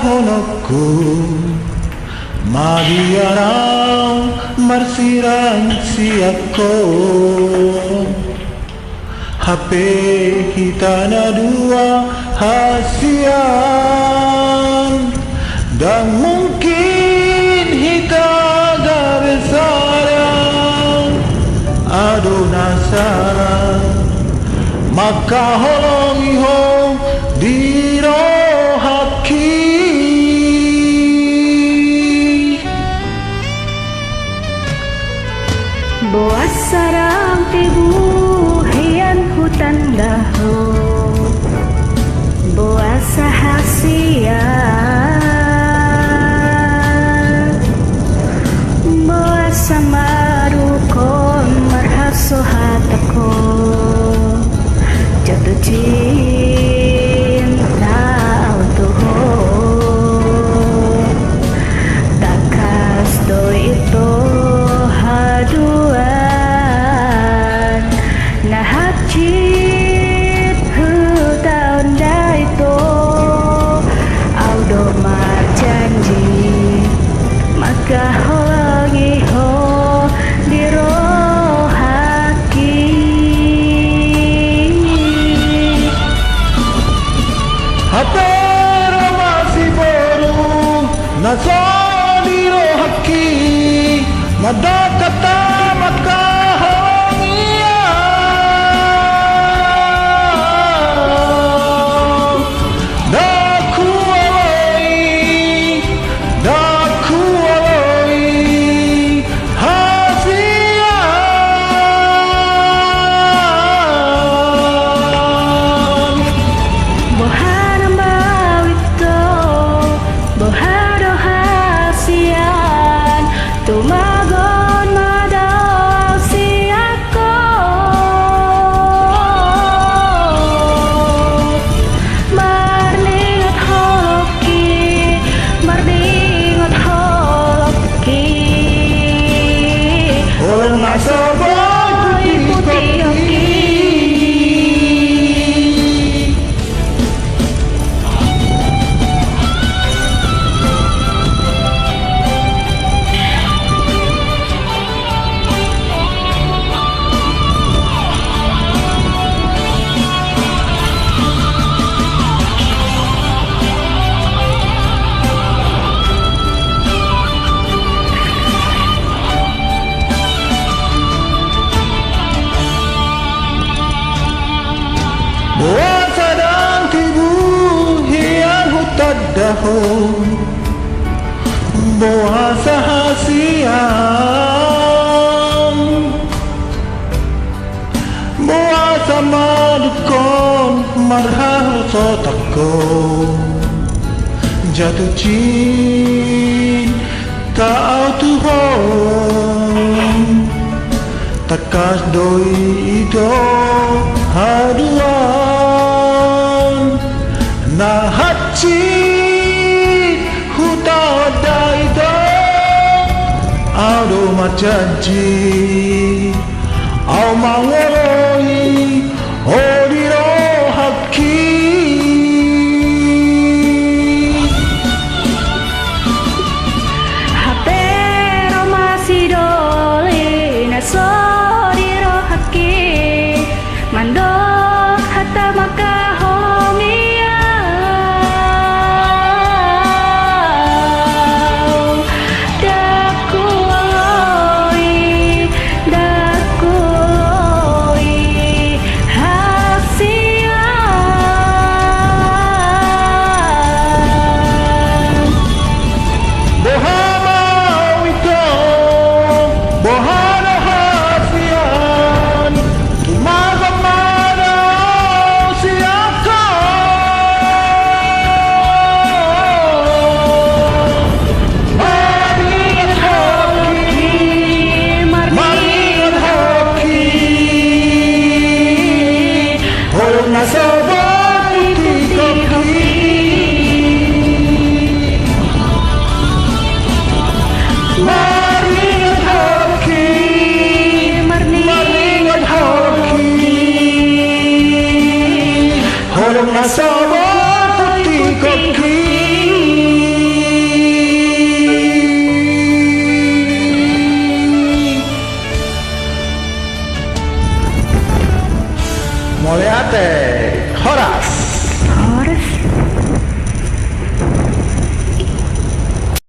honokku Marianang marsiran siako HP kita na dua hasian dan mungkin kita gak bersarang adu nasaran maka holongi ho di rohaki Boas sarang tibu hian hutan dahu Boas sahasia Boas samarukon marhaso hatako Jatuh cinta tuho Takas do itu haduan Nahat cit hutaun daito Audo mar janji Maka holangi ho dirohaki Hatero masih baru nasa dirohaki Nada kata maka hongian Daku aloi hasian Bohana mawito Bohado hasian Tumagon madao siako Marningat holoki Marningat holoki Orang nak sabar putih kopi Buat sadang tibu hian hutan dahun Buat sahasian Buat sama dukon marhal sotako Jatuh cinta Tuhan Takas doi itu haduan Na hacit huta daito Audo majanji Au mangoloi odiro haki Hapero masih doli naso dirohaki Mandok hata maka hongiau Daku aloi hasian Bohama itu Bohana hasian Tumaga mana siaka Maringat hoki Maringat hoki Holong nasabar putih kopi Maringat hoki Maringat hoki Holong nasabar putih kopi